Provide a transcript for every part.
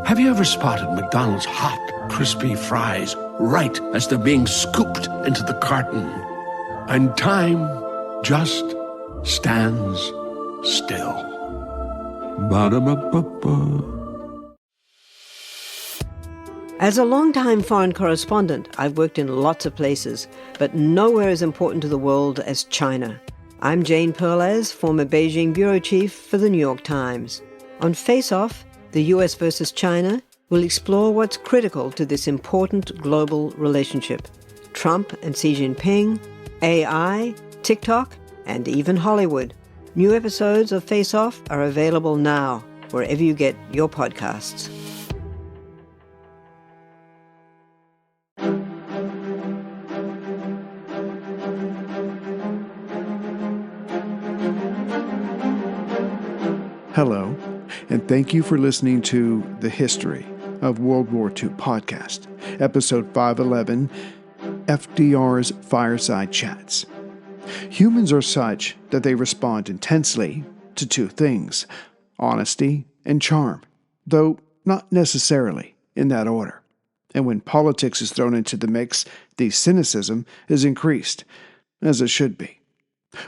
Have you ever spotted McDonald's hot, crispy fries right as they're being scooped into the carton? And time just stands still. Ba-da-ba-ba-ba. As a longtime foreign correspondent, I've worked in lots of places, but nowhere as important to the world as China. I'm Jane Perlez, former Beijing bureau chief for the New York Times. On Face Off, the US versus China, we'll explore what's critical to this important global relationship. Trump and Xi Jinping, AI, TikTok, and even Hollywood. New episodes of Face Off are available now, wherever you get your podcasts. Hello, and thank you for listening to The History of World War II podcast, episode 511, FDR's Fireside Chats. Humans are such that they respond intensely to two things, honesty and charm, though not necessarily in that order. And when politics is thrown into the mix, the cynicism is increased, as it should be.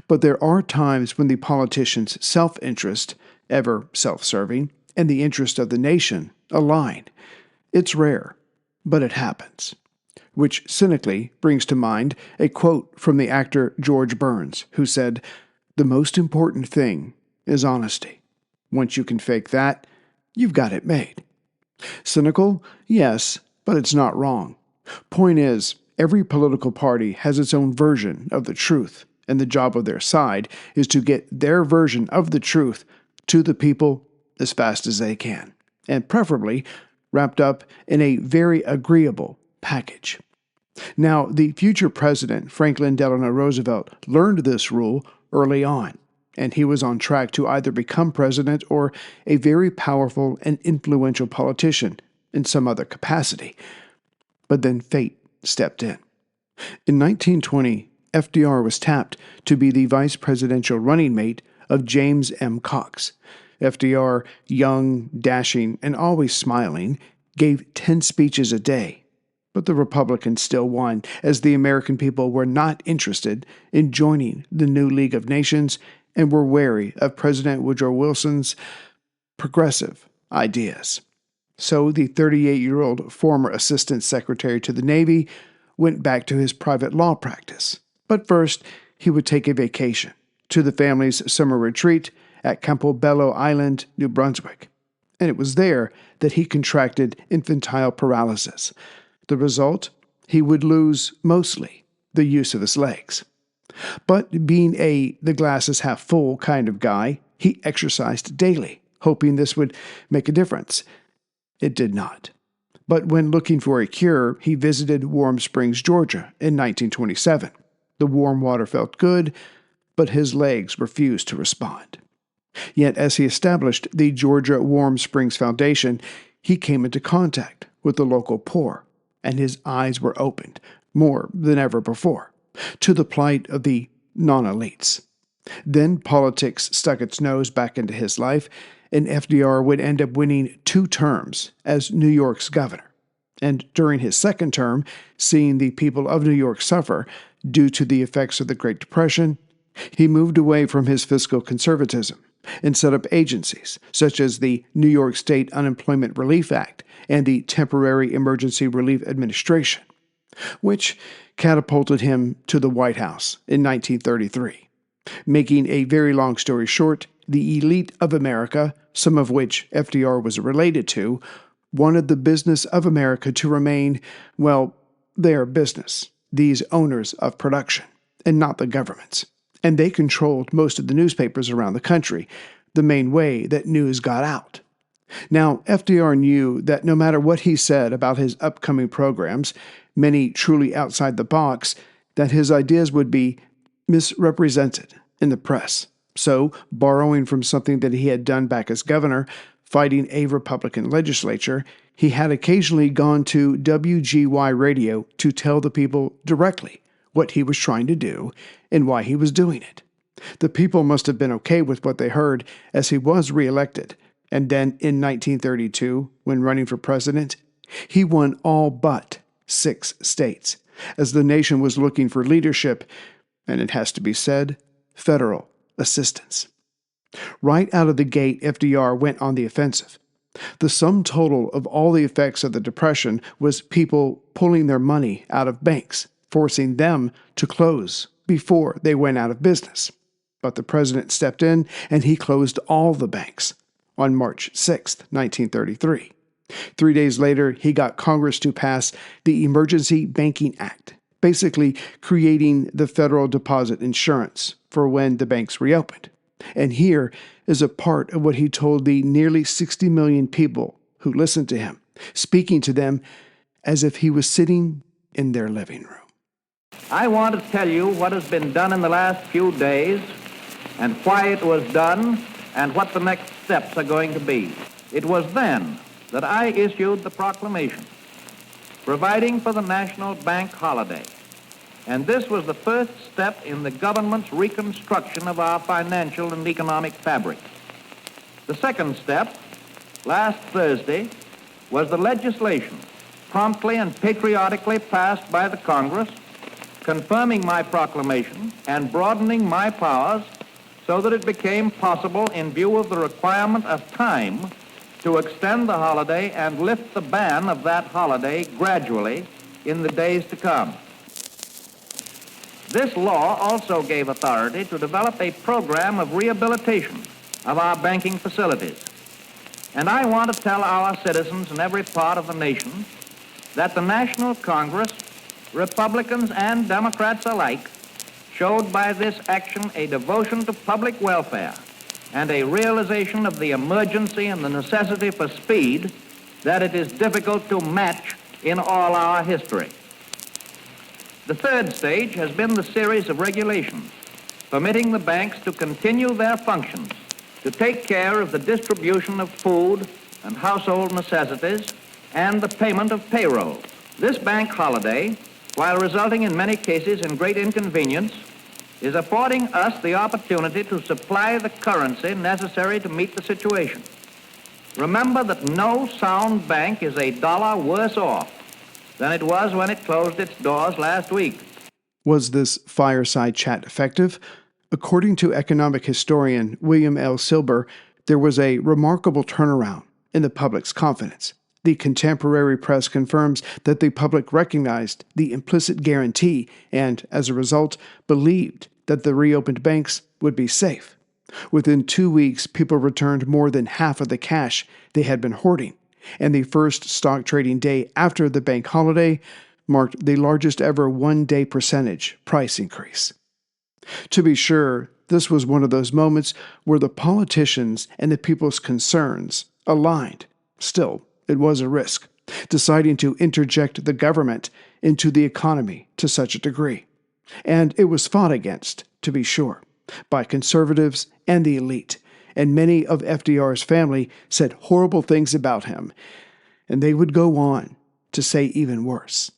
But there are times when the politician's self-interest, ever self-serving, and the interest of the nation align. It's rare, but it happens. Which cynically brings to mind a quote from the actor George Burns, who said, "The most important thing is honesty. Once you can fake that, you've got it made." Cynical? Yes, but it's not wrong. Point is, every political party has its own version of the truth, and the job of their side is to get their version of the truth to the people as fast as they can, and preferably wrapped up in a very agreeable package. Now, the future president, Franklin Delano Roosevelt, learned this rule early on, and he was on track to either become president or a very powerful and influential politician in some other capacity. But then fate stepped in. In 1920, FDR was tapped to be the vice presidential running mate of James M. Cox. FDR, young, dashing, and always smiling, gave 10 speeches a day. But the Republicans still won, as the American people were not interested in joining the new League of Nations and were wary of President Woodrow Wilson's progressive ideas. So the 38-year-old former Assistant Secretary to the Navy went back to his private law practice. But first, he would take a vacation to the family's summer retreat at Campobello Island, New Brunswick. And it was there that he contracted infantile paralysis. The result? He would lose, mostly, the use of his legs. But being the glass is half full kind of guy, he exercised daily, hoping this would make a difference. It did not. But when looking for a cure, he visited Warm Springs, Georgia in 1927. The warm water felt good, but his legs refused to respond. Yet as he established the Georgia Warm Springs Foundation, he came into contact with the local poor, and his eyes were opened, more than ever before, to the plight of the non-elites. Then politics stuck its nose back into his life, and FDR would end up winning 2 terms as New York's governor. And during his second term, seeing the people of New York suffer due to the effects of the Great Depression, he moved away from his fiscal conservatism and set up agencies such as the New York State Unemployment Relief Act and the Temporary Emergency Relief Administration, which catapulted him to the White House in 1933. Making a very long story short, the elite of America, some of which FDR was related to, wanted the business of America to remain, well, their business, these owners of production, and not the government's. And they controlled most of the newspapers around the country, the main way that news got out. Now, FDR knew that no matter what he said about his upcoming programs, many truly outside the box, that his ideas would be misrepresented in the press. So, borrowing from something that he had done back as governor, fighting a Republican legislature, he had occasionally gone to WWII radio to tell the people directly what he was trying to do and why he was doing it. The people must have been okay with what they heard, as he was reelected, And then in 1932, when running for president, he won all but 6 states, as the nation was looking for leadership, and it has to be said, federal assistance. Right out of the gate, FDR went on the offensive. The sum total of all the effects of the Depression was people pulling their money out of banks, forcing them to close before they went out of business. But the president stepped in and he closed all the banks on March 6, 1933. 3 days later, he got Congress to pass the Emergency Banking Act, basically creating the federal deposit insurance for when the banks reopened. And here is a part of what he told the nearly 60 million people who listened to him, speaking to them as if he was sitting in their living room. I want to tell you what has been done in the last few days and why it was done and what the next steps are going to be. It was then that I issued the proclamation providing for the national bank holiday. And this was the first step in the government's reconstruction of our financial and economic fabric. The second step, last Thursday, was the legislation promptly and patriotically passed by the Congress, confirming my proclamation and broadening my powers so that it became possible, in view of the requirement of time, to extend the holiday and lift the ban of that holiday gradually in the days to come. This law also gave authority to develop a program of rehabilitation of our banking facilities. And I want to tell our citizens in every part of the nation that the National Congress, Republicans and Democrats alike, showed by this action a devotion to public welfare and a realization of the emergency and the necessity for speed that it is difficult to match in all our history. The third stage has been the series of regulations permitting the banks to continue their functions to take care of the distribution of food and household necessities and the payment of payroll. This bank holiday, while resulting in many cases in great inconvenience, is affording us the opportunity to supply the currency necessary to meet the situation. Remember that no sound bank is a dollar worse off than it was when it closed its doors last week. Was this fireside chat effective? According to economic historian William L. Silber, there was a remarkable turnaround in the public's confidence. The contemporary press confirms that the public recognized the implicit guarantee and, as a result, believed that the reopened banks would be safe. Within 2 weeks, people returned more than half of the cash they had been hoarding, and the first stock trading day after the bank holiday marked the largest ever one-day percentage price increase. To be sure, this was one of those moments where the politicians and the people's concerns aligned. Still, it was a risk, deciding to interject the government into the economy to such a degree. And it was fought against, to be sure, by conservatives and the elite, and many of FDR's family said horrible things about him, and they would go on to say even worse.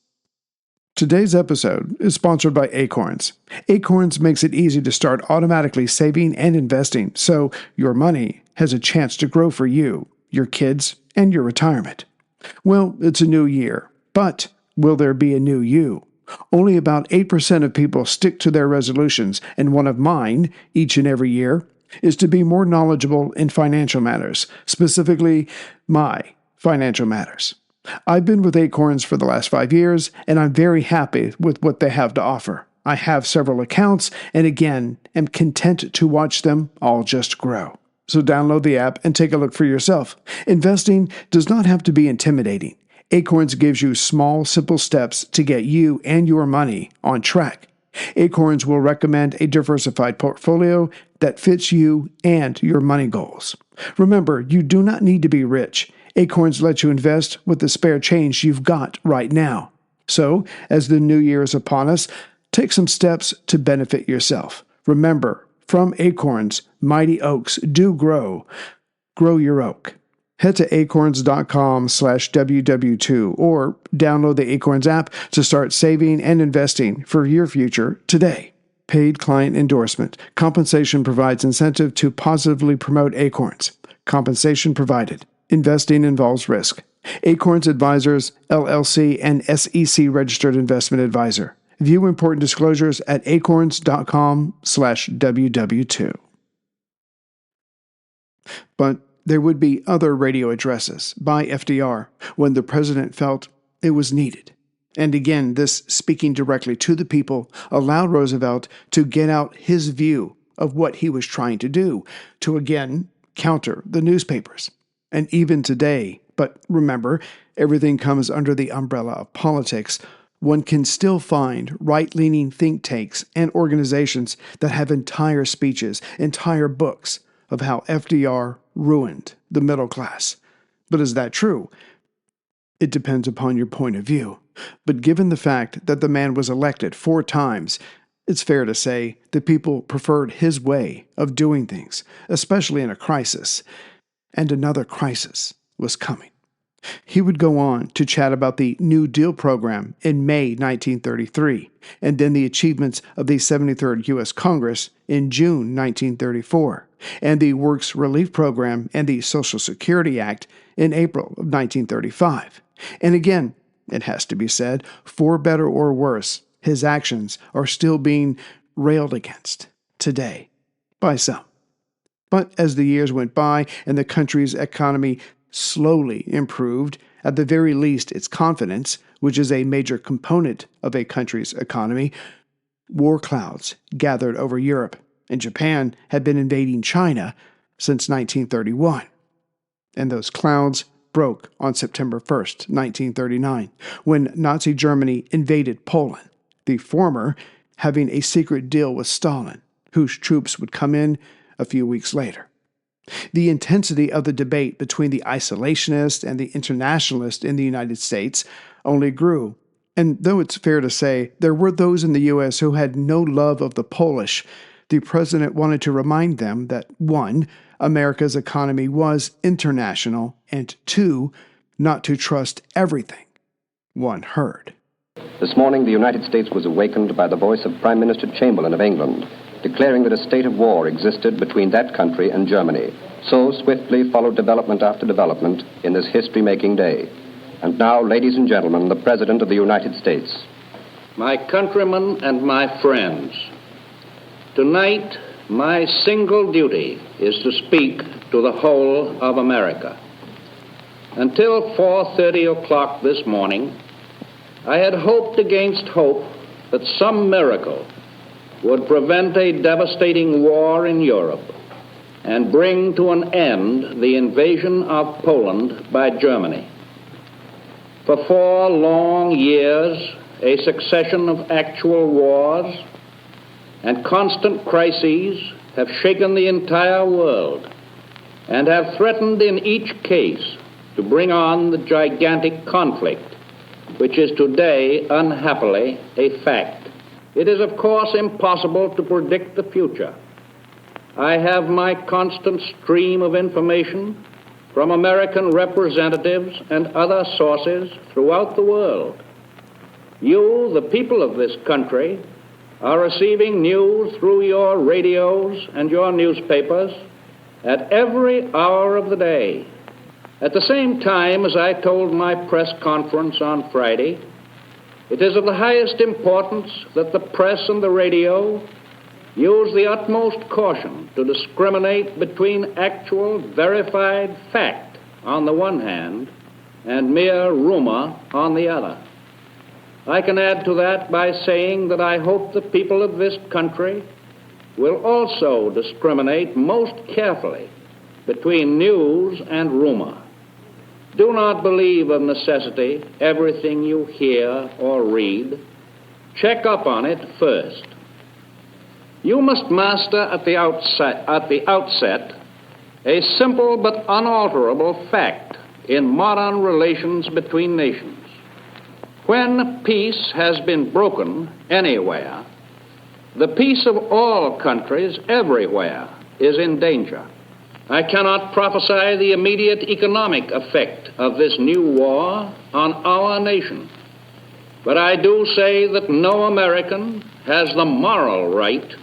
Today's episode is sponsored by Acorns. Acorns makes it easy to start automatically saving and investing, so your money has a chance to grow for you, your kids, and your retirement. Well, it's a new year, but will there be a new you? Only about 8% of people stick to their resolutions, and one of mine, each and every year, is to be more knowledgeable in financial matters, specifically my financial matters. I've been with Acorns for the last 5 years, and I'm very happy with what they have to offer. I have several accounts, and again, am content to watch them all just grow. So download the app and take a look for yourself. Investing does not have to be intimidating. Acorns gives you small, simple steps to get you and your money on track. Acorns will recommend a diversified portfolio that fits you and your money goals. Remember, you do not need to be rich. Acorns lets you invest with the spare change you've got right now. So, as the new year is upon us, take some steps to benefit yourself. Remember, from Acorns, mighty oaks do grow. Grow your oak. Head to acorns.com/WW2 or download the Acorns app to start saving and investing for your future today. Paid client endorsement. Compensation provides incentive to positively promote Acorns. Compensation provided. Investing involves risk. Acorns Advisors, LLC, and SEC Registered Investment Advisor. View important disclosures at acorns.com/WW2. But there would be other radio addresses by FDR when the president felt it was needed. And again, this speaking directly to the people allowed Roosevelt to get out his view of what he was trying to do, to again counter the newspapers. And even today, but remember, everything comes under the umbrella of politics, one can still find right-leaning think tanks and organizations that have entire speeches, entire books of how FDR ruined the middle class. But is that true? It depends upon your point of view. But given the fact that the man was elected 4 times, it's fair to say that people preferred his way of doing things, especially in a crisis. And another crisis was coming. He would go on to chat about the New Deal program in May 1933, and then the achievements of the 73rd U.S. Congress in June 1934, and the Works Relief Program and the Social Security Act in April of 1935. And again, it has to be said, for better or worse, his actions are still being railed against today by some. But as the years went by and the country's economy slowly improved, at the very least its confidence, which is a major component of a country's economy, war clouds gathered over Europe, and Japan had been invading China since 1931. And those clouds broke on September 1st, 1939, when Nazi Germany invaded Poland, the former having a secret deal with Stalin, whose troops would come in a few weeks later. The intensity of the debate between the isolationist and the internationalist in the United States only grew, and though it's fair to say there were those in the U.S. who had no love of the Polish, the president wanted to remind them that 1. America's economy was international, and 2. Not to trust everything one heard. This morning, the United States was awakened by the voice of Prime Minister Chamberlain of England, declaring that a state of war existed between that country and Germany. So swiftly followed development after development in this history-making day. And now, ladies and gentlemen, the President of the United States. My countrymen and my friends, tonight my single duty is to speak to the whole of America. Until 4:30 o'clock this morning, I had hoped against hope that some miracle would prevent a devastating war in Europe and bring to an end the invasion of Poland by Germany. For 4 long years, a succession of actual wars and constant crises have shaken the entire world and have threatened in each case to bring on the gigantic conflict, which is today, unhappily, a fact. It is, of course, impossible to predict the future. I have my constant stream of information from American representatives and other sources throughout the world. You, the people of this country, are receiving news through your radios and your newspapers at every hour of the day. At the same time, as I told my press conference on Friday, it is of the highest importance that the press and the radio use the utmost caution to discriminate between actual, verified fact on the one hand and mere rumor on the other. I can add to that by saying that I hope the people of this country will also discriminate most carefully between news and rumor. Do not believe of necessity everything you hear or read. Check up on it first. You must master at the outset a simple but unalterable fact in modern relations between nations. When peace has been broken anywhere, the peace of all countries everywhere is in danger. I cannot prophesy the immediate economic effect of this new war on our nation, but I do say that no American has the moral right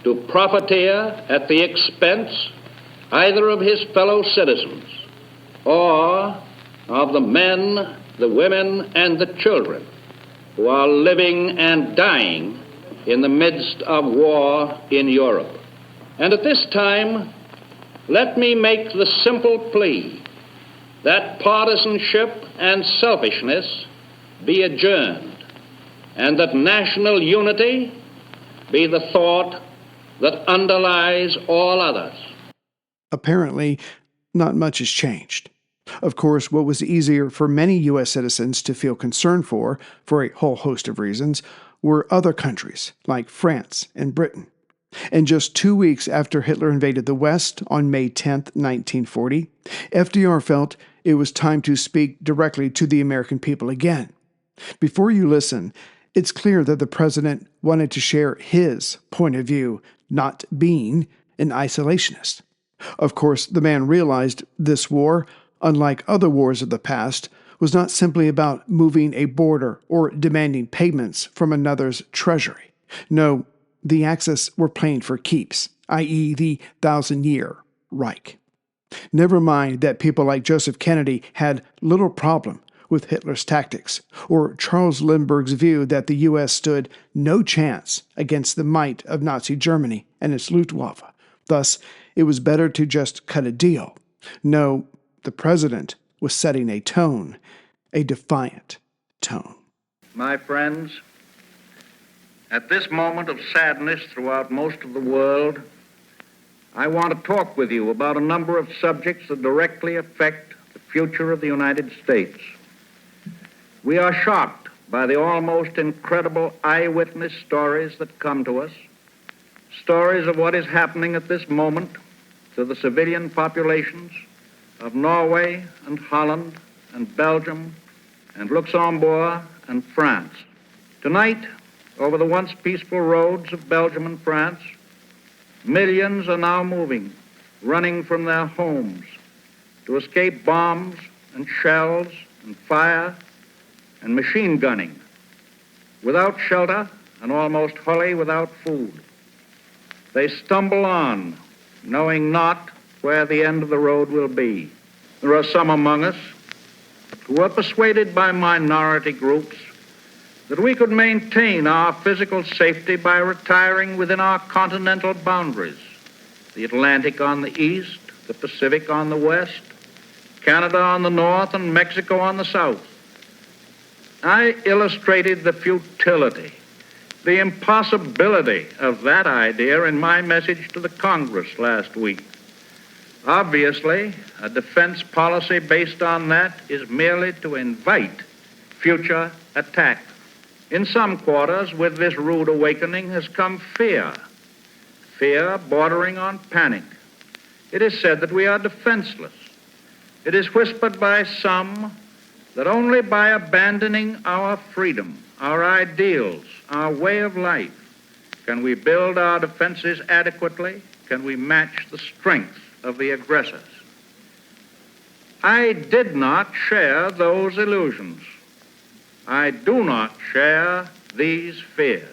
to profiteer at the expense either of his fellow citizens or of the men, the women, and the children who are living and dying in the midst of war in Europe. And at this time, let me make the simple plea that partisanship and selfishness be adjourned, and that national unity be the thought that underlies all others. Apparently, not much has changed. Of course, what was easier for many U.S. citizens to feel concerned for a whole host of reasons, were other countries like France and Britain. And just 2 weeks after Hitler invaded the West on May 10, 1940, FDR felt it was time to speak directly to the American people again. Before you listen, it's clear that the president wanted to share his point of view, not being an isolationist. Of course, the man realized this war, unlike other wars of the past, was not simply about moving a border or demanding payments from another's treasury. No, the Axis were playing for keeps, i.e. the 1,000-year Reich. Never mind that people like Joseph Kennedy had little problem with Hitler's tactics, or Charles Lindbergh's view that the U.S. stood no chance against the might of Nazi Germany and its Luftwaffe. Thus, it was better to just cut a deal. No, the president was setting a tone, a defiant tone. My friends, at this moment of sadness throughout most of the world, I want to talk with you about a number of subjects that directly affect the future of the United States. We are shocked by the almost incredible eyewitness stories that come to us, stories of what is happening at this moment to the civilian populations of Norway and Holland and Belgium and Luxembourg and France. Tonight, over the once peaceful roads of Belgium and France, millions are now moving, running from their homes to escape bombs and shells and fire and machine gunning, without shelter and almost wholly without food. They stumble on, knowing not where the end of the road will be. There are some among us who are persuaded by minority groups that we could maintain our physical safety by retiring within our continental boundaries, the Atlantic on the east, the Pacific on the west, Canada on the north, and Mexico on the south. I illustrated the futility, the impossibility of that idea in my message to the Congress last week. Obviously, a defense policy based on that is merely to invite future attack. In some quarters, with this rude awakening has come fear bordering on panic. It is said that we are defenseless. It is whispered by some that only by abandoning our freedom, our ideals, our way of life, can we build our defenses adequately, can we match the strength of the aggressors. I did not share those illusions. I do not share these fears.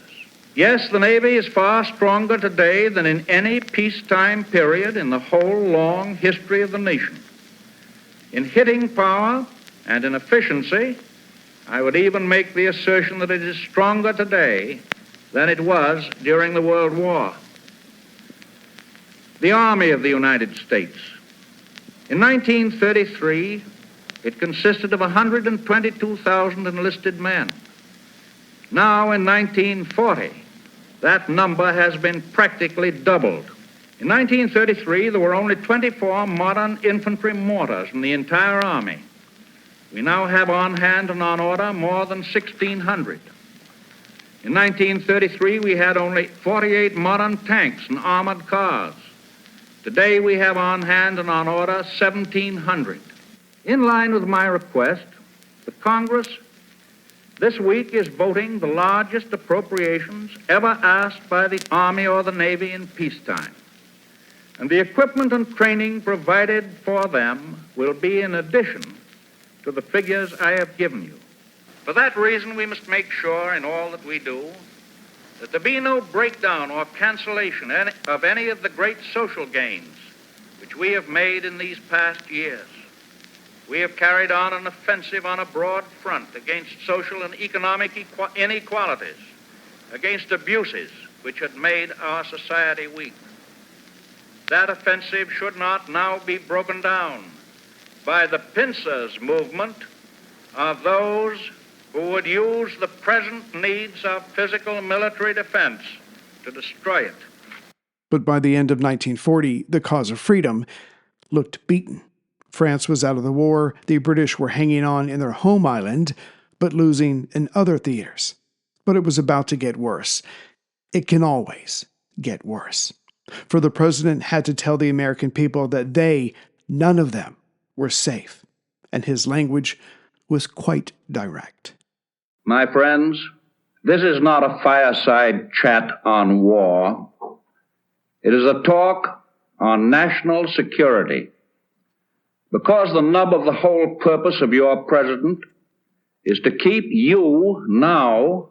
Yes, the Navy is far stronger today than in any peacetime period in the whole long history of the nation. In hitting power and in efficiency, I would even make the assertion that it is stronger today than it was during the World War. The Army of the United States. In 1933, it consisted of 122,000 enlisted men. Now, in 1940, that number has been practically doubled. In 1933, there were only 24 modern infantry mortars in the entire Army. We now have on hand and on order more than 1,600. In 1933, we had only 48 modern tanks and armored cars. Today, we have on hand and on order 1,700. In line with my request, the Congress this week is voting the largest appropriations ever asked by the Army or the Navy in peacetime. And the equipment and training provided for them will be in addition to the figures I have given you. For that reason, we must make sure in all that we do that there be no breakdown or cancellation of any of the great social gains which which we have made in these past years. We have carried on an offensive on a broad front against social and economic inequalities, against abuses which had made our society weak. That offensive should not now be broken down by the pincers movement of those who would use the present needs of physical military defense to destroy it. But by the end of 1940, the cause of freedom looked beaten. France was out of the war, the British were hanging on in their home island, but losing in other theaters. But it was about to get worse. It can always get worse. For the president had to tell the American people that they, none of them, were safe. And his language was quite direct. My friends, this is not a fireside chat on war. It is a talk on national security. Because the nub of the whole purpose of your president is to keep you now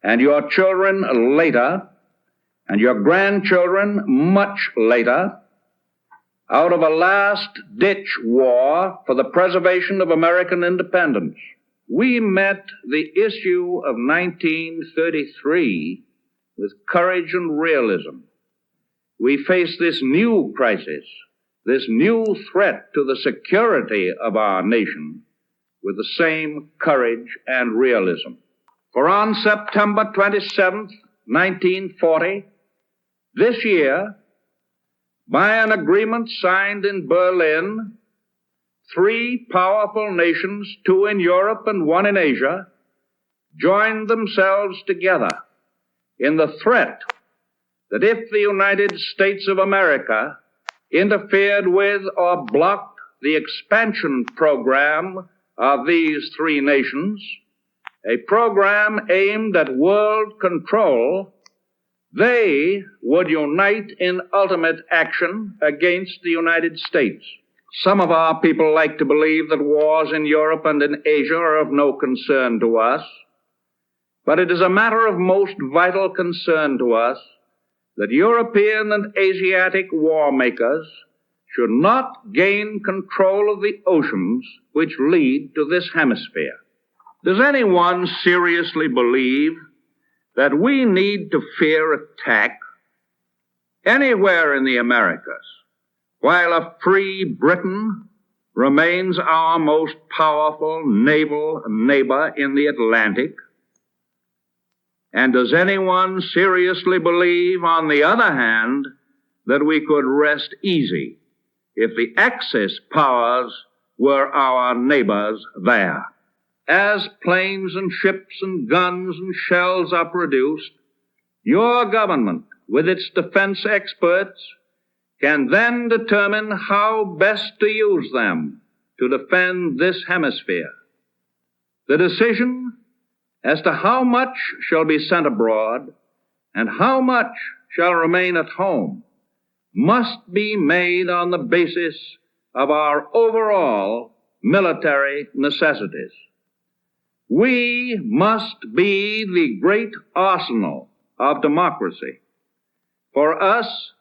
and your children later and your grandchildren much later out of a last-ditch war for the preservation of American independence. We met the issue of 1933 with courage and realism. We face this new crisis, this new threat to the security of our nation, with the same courage and realism. For on September 27th, 1940, this year, by an agreement signed in Berlin, 3 powerful nations, 2 in Europe and 1 in Asia, joined themselves together in the threat that if the United States of America interfered with or blocked the expansion program of these 3 nations, a program aimed at world control, they would unite in ultimate action against the United States. Some of our people like to believe that wars in Europe and in Asia are of no concern to us, but it is a matter of most vital concern to us that European and Asiatic war makers should not gain control of the oceans which lead to this hemisphere. Does anyone seriously believe that we need to fear attack anywhere in the Americas, while a free Britain remains our most powerful naval neighbor in the Atlantic? And does anyone seriously believe, on the other hand, that we could rest easy if the Axis powers were our neighbors there? As planes and ships and guns and shells are produced, your government, with its defense experts, can then determine how best to use them to defend this hemisphere. The decision as to how much shall be sent abroad and how much shall remain at home must be made on the basis of our overall military necessities. We must be the great arsenal of democracy. For us,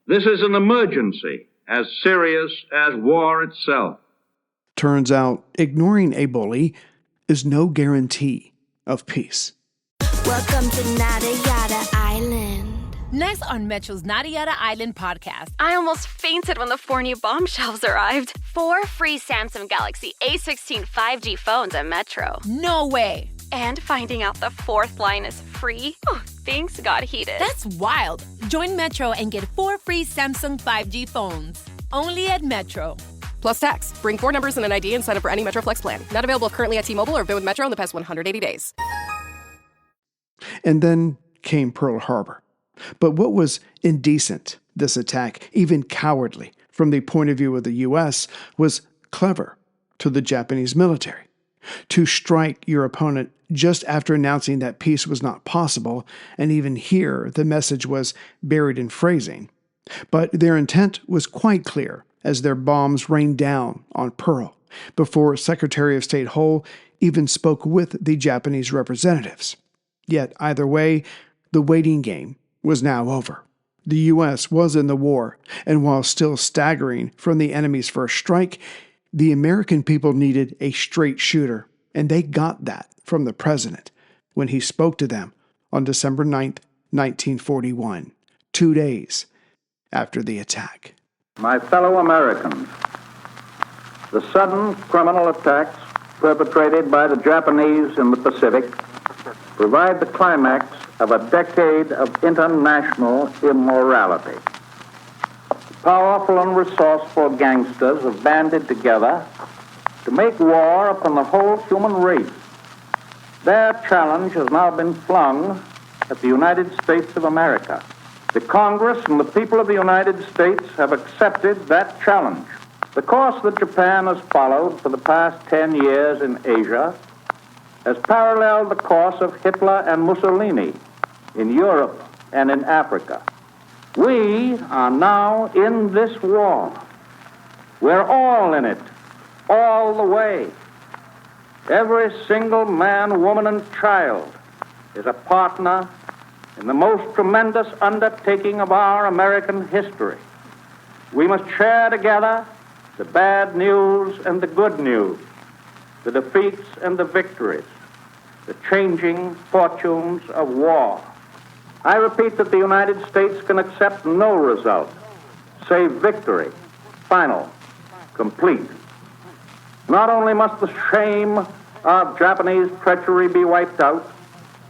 this is an emergency as serious as war itself. Turns out ignoring a bully is no guarantee of peace. Welcome to Nada Yada Island. Next on Metro's Nada Yada Island podcast. I almost fainted when the 4 new bombshells arrived. 4 free Samsung Galaxy A16 5G phones at Metro. No way. And finding out the 4th line is free. Oh, things got heated. That's wild. Join Metro and get 4 free Samsung 5G phones. Only at Metro. Plus tax. Bring 4 numbers and an ID and sign up for any Metro Flex plan. Not available currently at T-Mobile or been with Metro in the past 180 days. And then came Pearl Harbor. But what was indecent, this attack, even cowardly, from the point of view of the U.S., was clever to the Japanese military. To strike your opponent just after announcing that peace was not possible, and even here the message was buried in phrasing. But their intent was quite clear as their bombs rained down on Pearl, before Secretary of State Hull even spoke with the Japanese representatives. Yet either way, the waiting game was now over. The U.S. was in the war, and while still staggering from the enemy's first strike, the American people needed a straight shooter, and they got that from the president when he spoke to them on December 9th, 1941, 2 days after the attack. My fellow Americans, the sudden criminal attacks perpetrated by the Japanese in the Pacific provide the climax of a decade of international immorality. Powerful and resourceful gangsters have banded together to make war upon the whole human race. Their challenge has now been flung at the United States of America. The Congress and the people of the United States have accepted that challenge. The course that Japan has followed for the past 10 years in Asia has paralleled the course of Hitler and Mussolini in Europe and in Africa. We are now in this war. We're all in it, all the way. Every single man, woman, and child is a partner in the most tremendous undertaking of our American history. We must share together the bad news and the good news, the defeats and the victories, the changing fortunes of war. I repeat that the United States can accept no result save victory, final, complete. Not only must the shame of Japanese treachery be wiped out,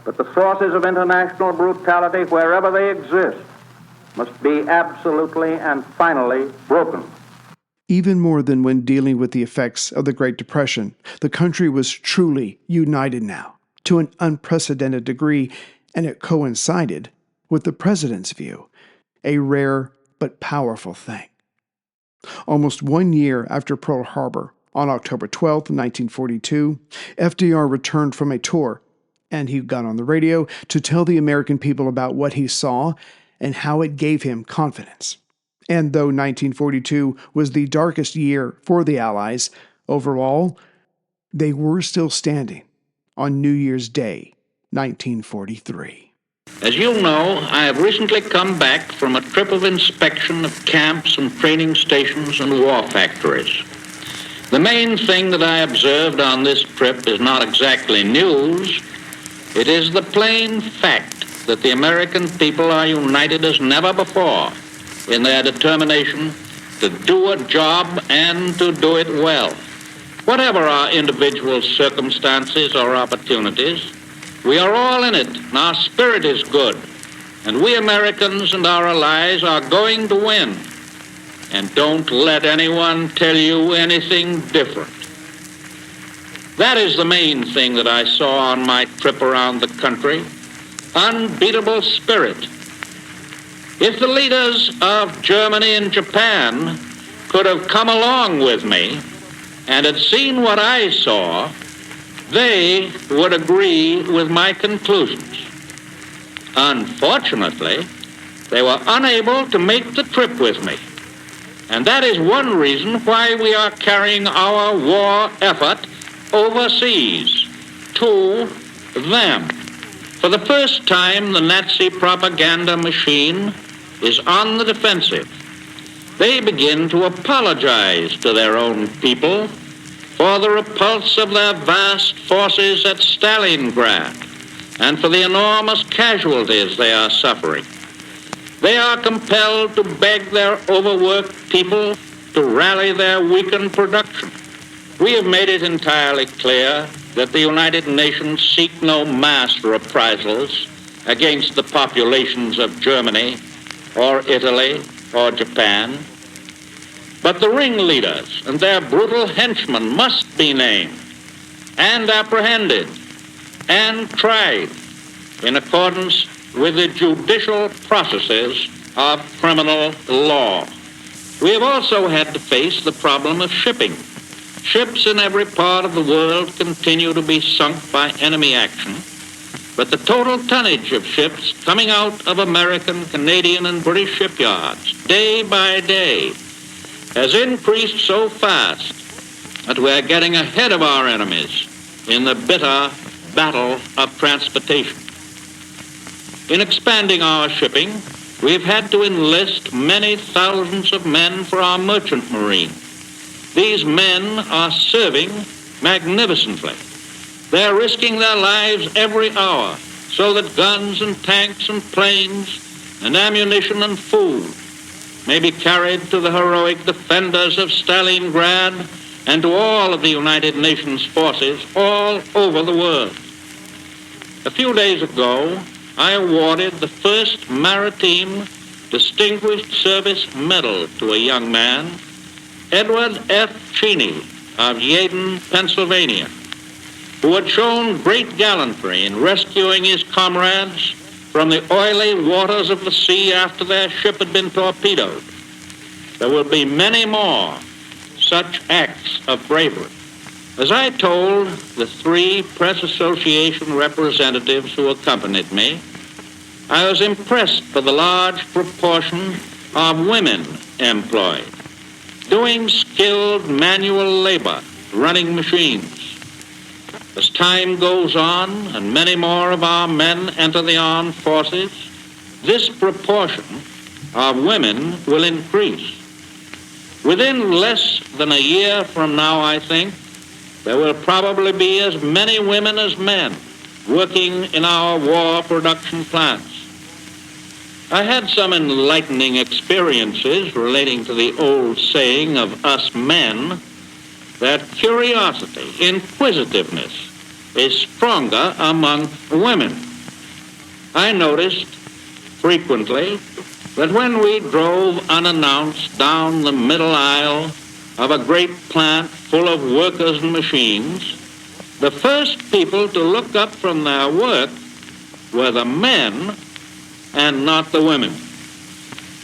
but the sources of international brutality, wherever they exist, must be absolutely and finally broken. Even more than when dealing with the effects of the Great Depression, the country was truly united now, to an unprecedented degree, and it coincided with the president's view, a rare but powerful thing. Almost 1 year after Pearl Harbor, on October 12, 1942, FDR returned from a tour, and he got on the radio to tell the American people about what he saw and how it gave him confidence. And though 1942 was the darkest year for the Allies, overall, they were still standing on New Year's Day, 1943. As you know, I have recently come back from a trip of inspection of camps and training stations and war factories. The main thing that I observed on this trip is not exactly news. It is the plain fact that the American people are united as never before in their determination to do a job and to do it well. Whatever our individual circumstances or opportunities, we are all in it, and our spirit is good. And we Americans and our allies are going to win. And don't let anyone tell you anything different. That is the main thing that I saw on my trip around the country. Unbeatable spirit. If the leaders of Germany and Japan could have come along with me and had seen what I saw, they would agree with my conclusions. Unfortunately, they were unable to make the trip with me. And that is one reason why we are carrying our war effort overseas to them. For the first time, the Nazi propaganda machine is on the defensive. They begin to apologize to their own people for the repulse of their vast forces at Stalingrad and for the enormous casualties they are suffering. They are compelled to beg their overworked people to rally their weakened production. We have made it entirely clear that the United Nations seek no mass reprisals against the populations of Germany or Italy or Japan. But the ringleaders and their brutal henchmen must be named and apprehended and tried in accordance with the judicial processes of criminal law. We have also had to face the problem of shipping. Ships in every part of the world continue to be sunk by enemy action, but the total tonnage of ships coming out of American, Canadian, and British shipyards day by day has increased so fast that we're getting ahead of our enemies in the bitter battle of transportation. In expanding our shipping, we've had to enlist many thousands of men for our merchant marine. These men are serving magnificently. They're risking their lives every hour so that guns and tanks and planes and ammunition and food may be carried to the heroic defenders of Stalingrad and to all of the United Nations forces all over the world. A few days ago, I awarded the first Maritime Distinguished Service Medal to a young man, Edward F. Cheney of Yeadon, Pennsylvania, who had shown great gallantry in rescuing his comrades from the oily waters of the sea after their ship had been torpedoed. There will be many more such acts of bravery. As I told the 3 Press Association representatives who accompanied me, I was impressed by the large proportion of women employed, doing skilled manual labor, running machines. As time goes on and many more of our men enter the armed forces, this proportion of women will increase. Within less than a year from now, I think, there will probably be as many women as men working in our war production plants. I had some enlightening experiences relating to the old saying of us men that curiosity, inquisitiveness, is stronger among women. I noticed frequently that when we drove unannounced down the middle aisle of a great plant full of workers and machines, the first people to look up from their work were the men and not the women.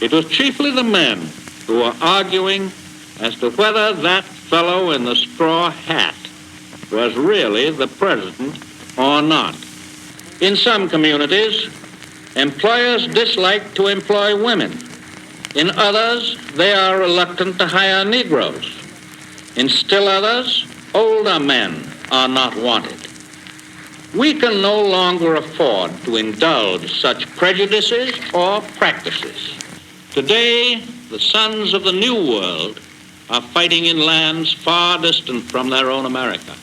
It was chiefly the men who were arguing as to whether that fellow in the straw hat was really the president or not. In some communities, employers dislike to employ women. In others, they are reluctant to hire Negroes. In still others, older men are not wanted. We can no longer afford to indulge such prejudices or practices. Today, the sons of the New World are fighting in lands far distant from their own America.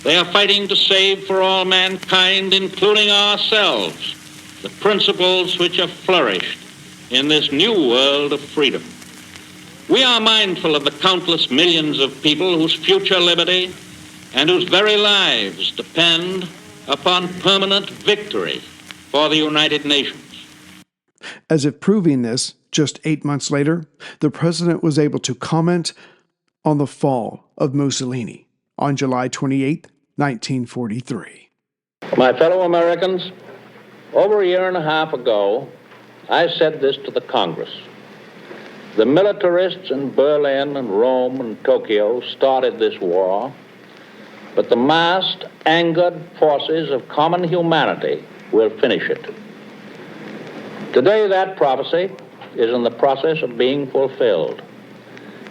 They are fighting to save for all mankind, including ourselves, the principles which have flourished in this new world of freedom. We are mindful of the countless millions of people whose future liberty and whose very lives depend upon permanent victory for the United Nations. As if proving this, just 8 months later, the president was able to comment on the fall of Mussolini on July 28, 1943. My fellow Americans, over a year and a half ago, I said this to the Congress. The militarists in Berlin and Rome and Tokyo started this war, but the massed, angered forces of common humanity will finish it. Today, that prophecy is in the process of being fulfilled.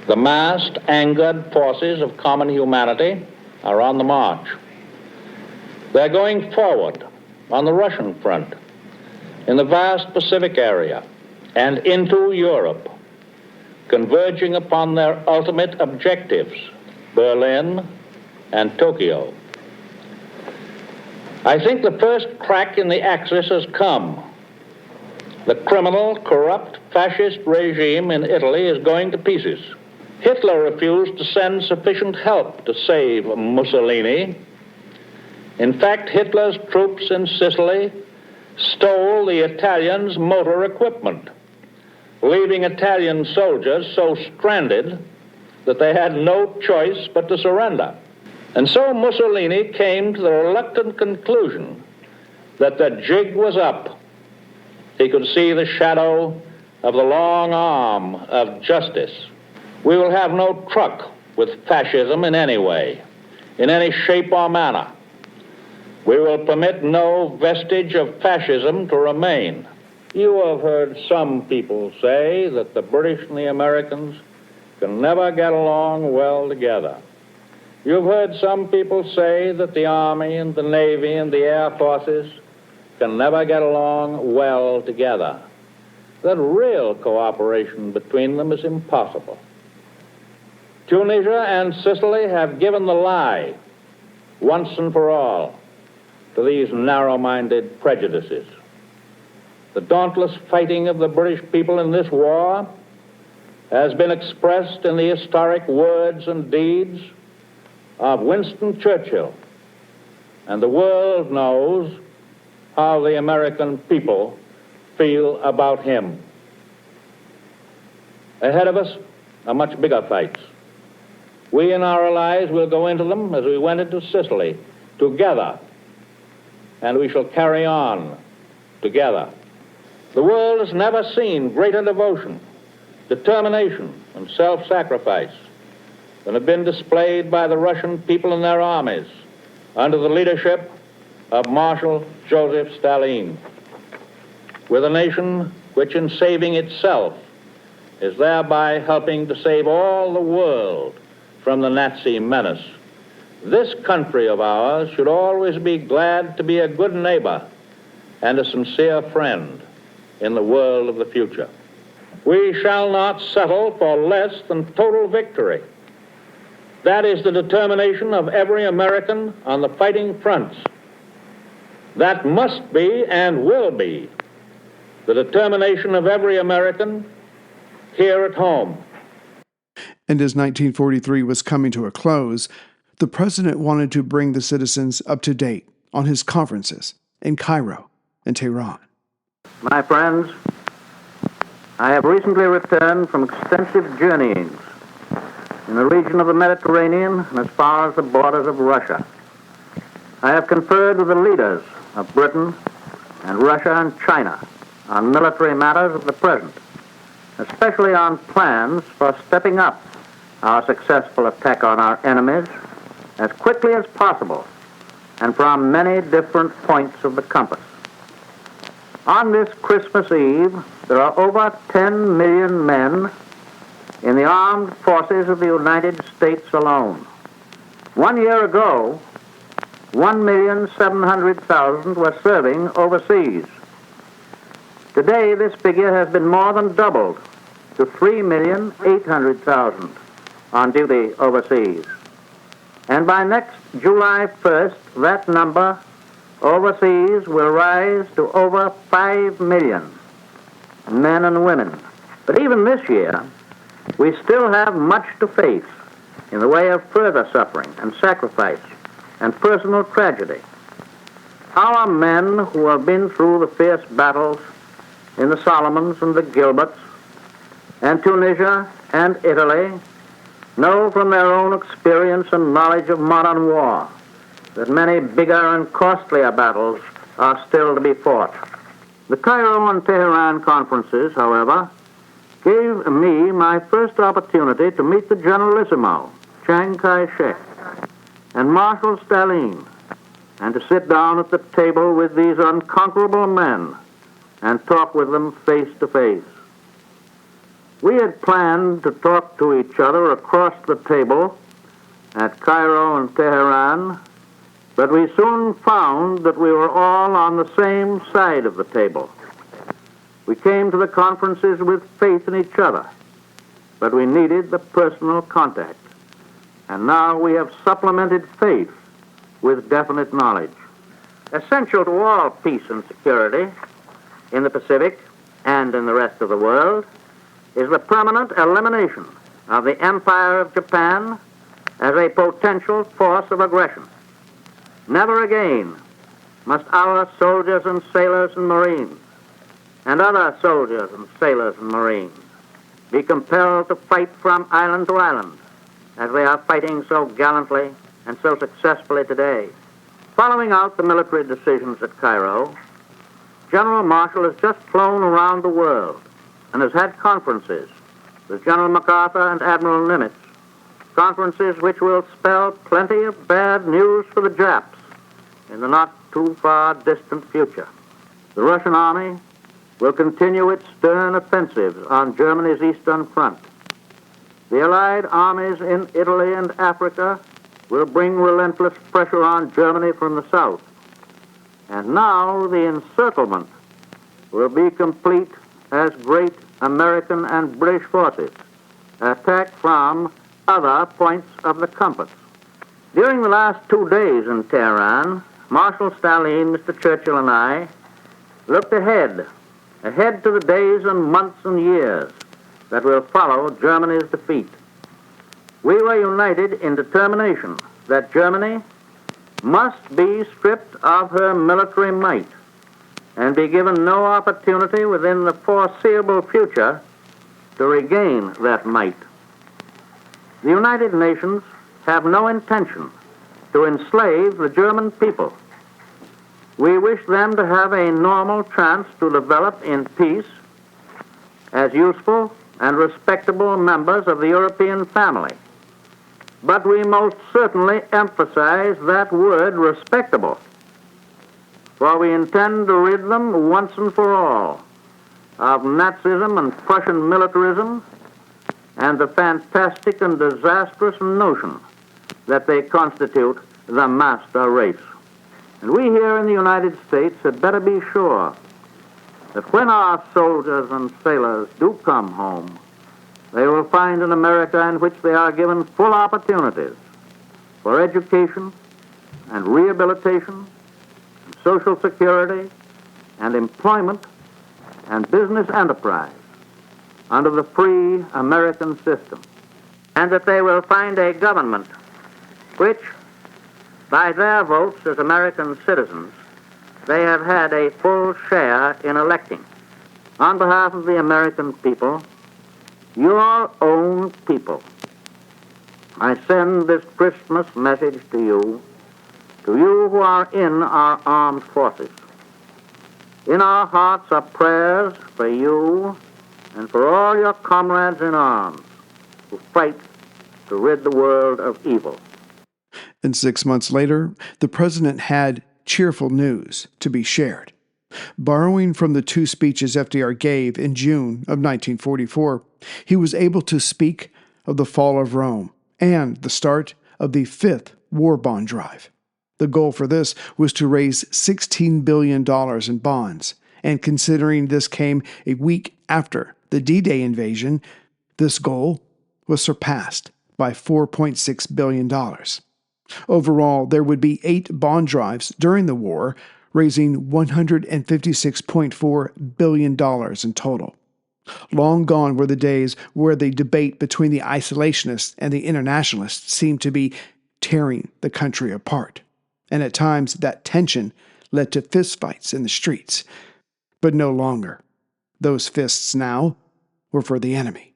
The massed, angered forces of common humanity are on the march. They're going forward on the Russian front, in the vast Pacific area, and into Europe, converging upon their ultimate objectives, Berlin and Tokyo. I think the first crack in the axis has come. The criminal, corrupt, fascist regime in Italy is going to pieces. Hitler refused to send sufficient help to save Mussolini. In fact, Hitler's troops in Sicily stole the Italians' motor equipment, leaving Italian soldiers so stranded that they had no choice but to surrender. And so Mussolini came to the reluctant conclusion that the jig was up. He could see the shadow of the long arm of justice. We will have no truck with fascism in any way, in any shape or manner. We will permit no vestige of fascism to remain. You have heard some people say that the British and the Americans can never get along well together. You've heard some people say that the Army and the Navy and the Air Forces can never get along well together. that real cooperation between them is impossible. Tunisia and Sicily have given the lie, once and for all, to these narrow-minded prejudices. The dauntless fighting of the British people in this war has been expressed in the historic words and deeds of Winston Churchill, and the world knows how the American people feel about him. Ahead of us are much bigger fights. We and our allies will go into them as we went into Sicily, together, and we shall carry on together. The world has never seen greater devotion, determination, and self-sacrifice than have been displayed by the Russian people and their armies under the leadership of Marshal Joseph Stalin. With a nation which, in saving itself, is thereby helping to save all the world from the Nazi menace. This country of ours should always be glad to be a good neighbor and a sincere friend in the world of the future. We shall not settle for less than total victory. That is the determination of every American on the fighting fronts. That must be and will be the determination of every American here at home. And as 1943 was coming to a close, the president wanted to bring the citizens up to date on his conferences in Cairo and Tehran. My friends, I have recently returned from extensive journeyings in the region of the Mediterranean and as far as the borders of Russia. I have conferred with the leaders of Britain and Russia and China on military matters of the present, especially on plans for stepping up our successful attack on our enemies as quickly as possible and from many different points of the compass. On this Christmas Eve, there are over 10 million men in the armed forces of the United States alone. 1 year ago, 1,700,000 were serving overseas. Today, this figure has been more than doubled to 3,800,000 on duty overseas. And by next July 1st, that number overseas will rise to over 5 million men and women. But even this year, we still have much to face in the way of further suffering and sacrifice and personal tragedy. Our men who have been through the fierce battles in the Solomons and the Gilberts and Tunisia and Italy know from their own experience and knowledge of modern war that many bigger and costlier battles are still to be fought. The Cairo and Tehran conferences, however, gave me my first opportunity to meet the Generalissimo, Chiang Kai-shek, and Marshal Stalin, and to sit down at the table with these unconquerable men and talk with them face to face. We had planned to talk to each other across the table at Cairo and Tehran, but we soon found that we were all on the same side of the table. We came to the conferences with faith in each other, but we needed the personal contact. And now we have supplemented faith with definite knowledge. Essential to all peace and security in the Pacific and in the rest of the world is the permanent elimination of the Empire of Japan as a potential force of aggression. Never again must our soldiers and sailors and Marines and other soldiers and sailors and Marines be compelled to fight from island to island as they are fighting so gallantly and so successfully today. Following out the military decisions at Cairo, General Marshall has just flown around the world and has had conferences with General MacArthur and Admiral Nimitz, conferences which will spell plenty of bad news for the Japs in the not too far distant future. The Russian army will continue its stern offensives on Germany's eastern front. The Allied armies in Italy and Africa will bring relentless pressure on Germany from the south. And now the encirclement will be complete as great American and British forces attack from other points of the compass. During the last 2 days in Tehran, Marshal Stalin, Mr. Churchill, and I looked ahead to the days and months and years that will follow Germany's defeat. We were united in determination that Germany must be stripped of her military might and be given no opportunity within the foreseeable future to regain that might. The United Nations have no intention to enslave the German people. We wish them to have a normal chance to develop in peace as useful and respectable members of the European family. But we most certainly emphasize that word respectable, for we intend to rid them once and for all of Nazism and Prussian militarism and the fantastic and disastrous notion that they constitute the master race. And we here in the United States had better be sure that when our soldiers and sailors do come home, they will find an America in which they are given full opportunities for education and rehabilitation, and social security, and employment, and business enterprise under the free American system. And that they will find a government which, by their votes as American citizens, they have had a full share in electing. On behalf of the American people, your own people, I send this Christmas message to you who are in our armed forces. In our hearts are prayers for you and for all your comrades in arms who fight to rid the world of evil. And 6 months later, the president had cheerful news to be shared. Borrowing from the 2 speeches FDR gave in June of 1944, he was able to speak of the fall of Rome and the start of the 5th war bond drive. The goal for this was to raise $16 billion in bonds, and considering this came a week after the D-Day invasion, this goal was surpassed by $4.6 billion. Overall, there would be 8 bond drives during the war, raising $156.4 billion in total. Long gone were the days where the debate between the isolationists and the internationalists seemed to be tearing the country apart. And at times that tension led to fistfights in the streets. But no longer. Those fists now were for the enemy.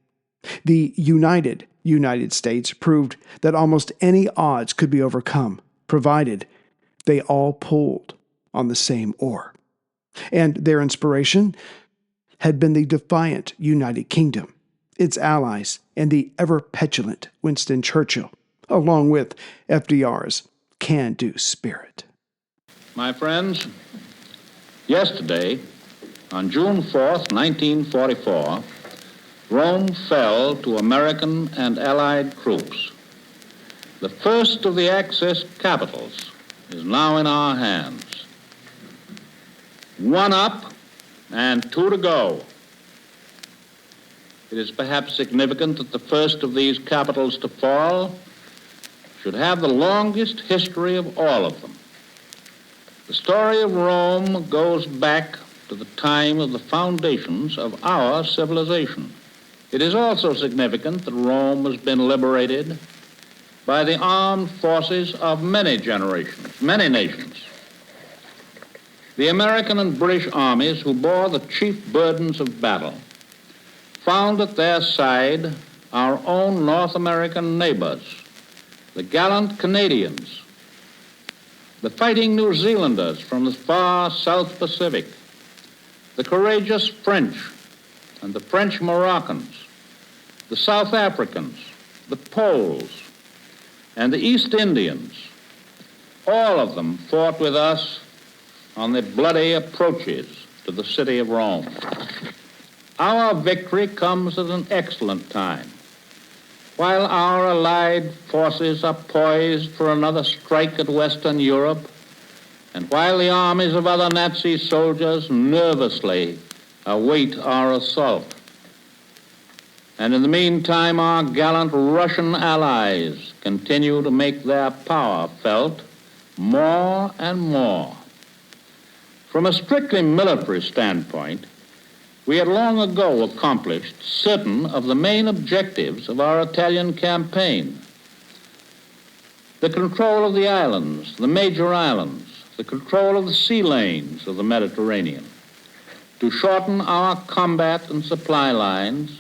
The united United States proved that almost any odds could be overcome, provided they all pulled on the same oar. And their inspiration had been the defiant United Kingdom, its allies, and the ever-petulant Winston Churchill, along with FDR's can-do spirit. My friends, yesterday, on June 4th, 1944, Rome fell to American and Allied troops. The first of the Axis capitals is now in our hands. 1 up and 2 to go. It is perhaps significant that the first of these capitals to fall should have the longest history of all of them. The story of Rome goes back to the time of the foundations of our civilization. It is also significant that Rome has been liberated by the armed forces of many generations, many nations. The American and British armies, who bore the chief burdens of battle, found at their side our own North American neighbors, the gallant Canadians, the fighting New Zealanders from the far South Pacific, the courageous French and the French Moroccans, the South Africans, the Poles, and the East Indians. All of them fought with us on the bloody approaches to the city of Rome. Our victory comes at an excellent time. While our allied forces are poised for another strike at Western Europe, and while the armies of other Nazi soldiers nervously await our assault. And in the meantime, our gallant Russian allies continue to make their power felt more and more. From a strictly military standpoint, we had long ago accomplished certain of the main objectives of our Italian campaign. The control of the islands, the major islands, the control of the sea lanes of the Mediterranean, to shorten our combat and supply lines,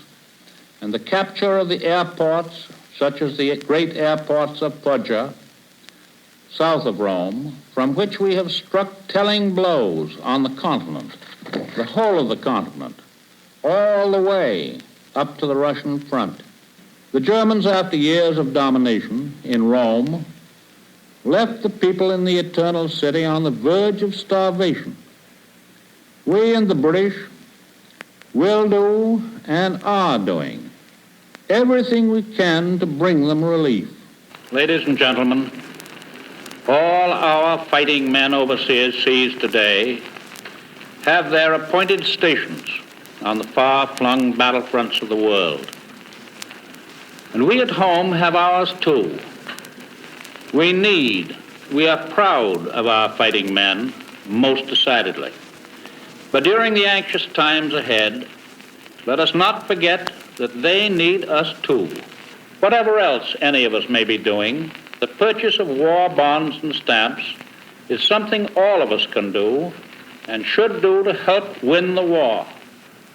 and the capture of the airports, such as the great airports of Foggia, south of Rome, from which we have struck telling blows on the continent, the whole of the continent, all the way up to the Russian front. The Germans, after years of domination in Rome, left the people in the Eternal City on the verge of starvation. We and the British will do and are doing everything we can to bring them relief. Ladies and gentlemen, all our fighting men overseas today have their appointed stations on the far-flung battlefronts of the world. And we at home have ours too. We are proud of our fighting men, most decidedly. But during the anxious times ahead, let us not forget that they need us too. Whatever else any of us may be doing, the purchase of war bonds and stamps is something all of us can do and should do to help win the war.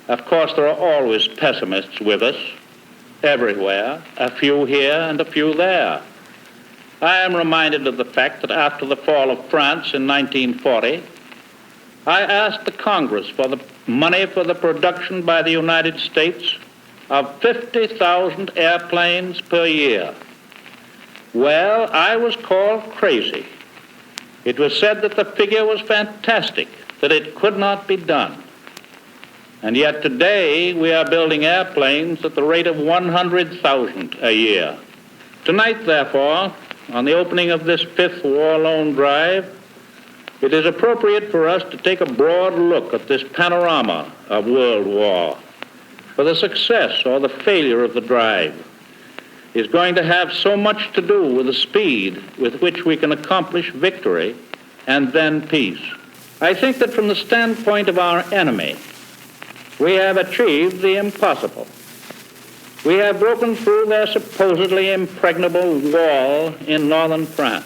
Of course, there are always pessimists with us, everywhere, a few here and a few there. I am reminded of the fact that after the fall of France in 1940, I asked the Congress for the money for the production by the United States of 50,000 airplanes per year. Well, I was called crazy. It was said that the figure was fantastic, that it could not be done. And yet today we are building airplanes at the rate of 100,000 a year. Tonight, therefore, on the opening of this fifth war loan drive, it is appropriate for us to take a broad look at this panorama of world war. For the success or the failure of the drive is going to have so much to do with the speed with which we can accomplish victory and then peace. I think that from the standpoint of our enemy, we have achieved the impossible. We have broken through their supposedly impregnable wall in northern France.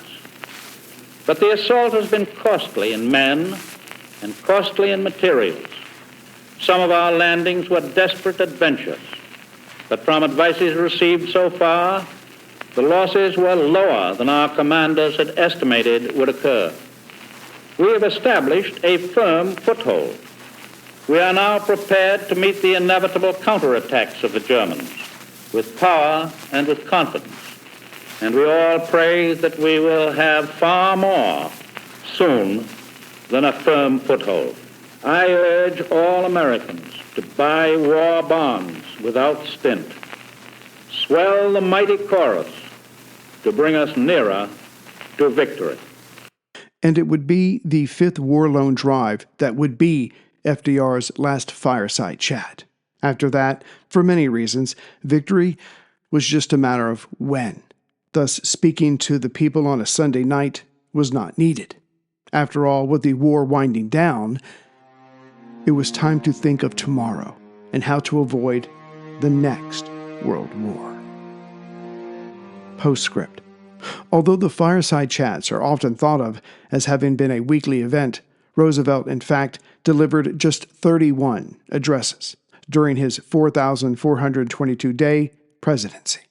But the assault has been costly in men and costly in materials. Some of our landings were desperate adventures, but from advices received so far, the losses were lower than our commanders had estimated would occur. We have established a firm foothold. We are now prepared to meet the inevitable counterattacks of the Germans with power and with confidence. And we all pray that we will have far more soon than a firm foothold. I urge all Americans to buy war bonds without stint. Swell the mighty chorus to bring us nearer to victory. And it would be the fifth war loan drive that would be FDR's last fireside chat. After that, for many reasons, victory was just a matter of when. Thus, speaking to the people on a Sunday night was not needed. After all, with the war winding down, it was time to think of tomorrow and how to avoid the next World War. Postscript. Although the fireside chats are often thought of as having been a weekly event, Roosevelt, in fact, delivered just 31 addresses during his 4,422-day presidency.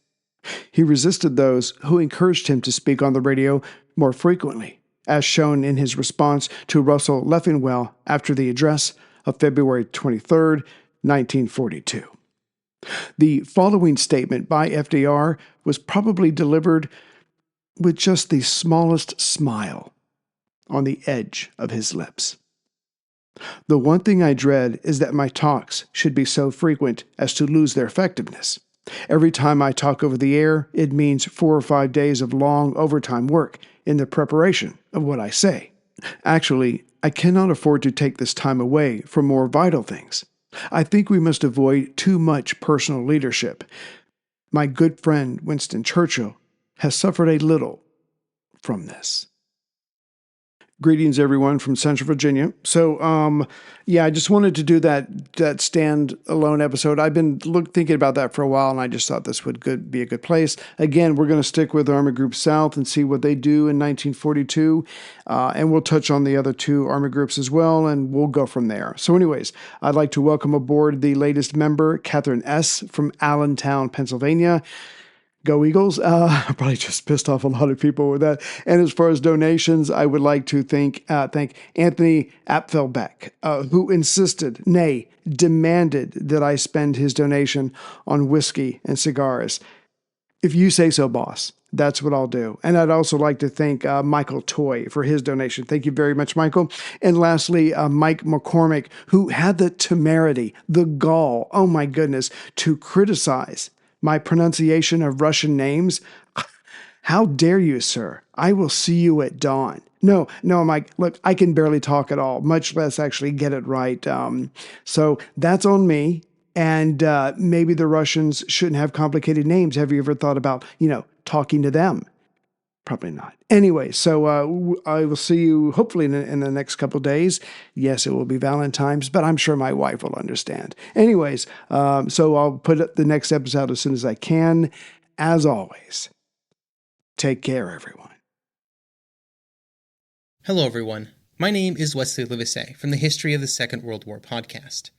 He resisted those who encouraged him to speak on the radio more frequently, as shown in his response to Russell Leffingwell after the address of February 23, 1942. The following statement by FDR was probably delivered with just the smallest smile on the edge of his lips. The one thing I dread is that my talks should be so frequent as to lose their effectiveness. Every time I talk over the air, it means 4 or 5 days of long overtime work in the preparation of what I say. Actually, I cannot afford to take this time away from more vital things. I think we must avoid too much personal leadership. My good friend Winston Churchill has suffered a little from this. Greetings, everyone, from Central Virginia. So, I just wanted to do that stand-alone episode. I've been thinking about that for a while, and I just thought this would be a good place. Again, we're going to stick with Army Group South and see what they do in 1942, and we'll touch on the other two Army groups as well, and we'll go from there. So anyways, I'd like to welcome aboard the latest member, Catherine S. from Allentown, Pennsylvania. Go Eagles. I probably just pissed off a lot of people with that. And as far as donations, I would like to thank Anthony Apfelbeck, who insisted, nay, demanded that I spend his donation on whiskey and cigars. If you say so, boss, that's what I'll do. And I'd also like to thank Michael Toy for his donation. Thank you very much, Michael. And lastly, Mike McCormick, who had the temerity, the gall, oh my goodness, to criticize my pronunciation of Russian names. How dare you, sir? I will see you at dawn. No, Mike, look, I can barely talk at all, much less actually get it right. So that's on me. And maybe the Russians shouldn't have complicated names. Have you ever thought about, talking to them? Probably not. Anyway, so I will see you hopefully in the next couple of days. Yes, it will be Valentine's, but I'm sure my wife will understand. Anyways, so I'll put the next episode out as soon as I can. As always, take care, everyone. Hello, everyone. My name is Wesley Livesey from the History of the Second World War podcast.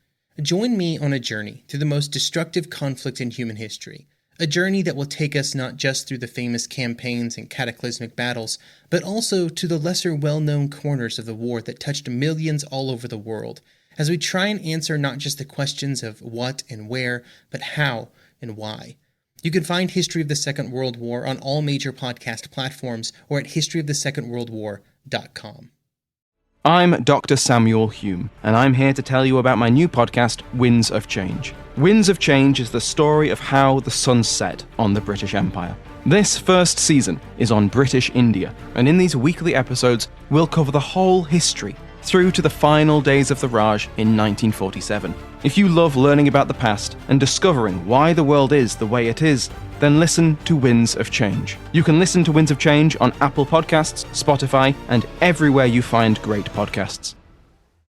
Join me on a journey through the most destructive conflict in human history. A journey that will take us not just through the famous campaigns and cataclysmic battles, but also to the lesser well-known corners of the war that touched millions all over the world, as we try and answer not just the questions of what and where, but how and why. You can find History of the Second World War on all major podcast platforms or at historyofthesecondworldwar.com. I'm Dr. Samuel Hume, and I'm here to tell you about my new podcast, Winds of Change. Winds of Change is the story of how the sun set on the British Empire. This first season is on British India, and in these weekly episodes, we'll cover the whole history, through to the final days of the Raj in 1947. If you love learning about the past and discovering why the world is the way it is, then listen to Winds of Change. You can listen to Winds of Change on Apple Podcasts, Spotify, and everywhere you find great podcasts.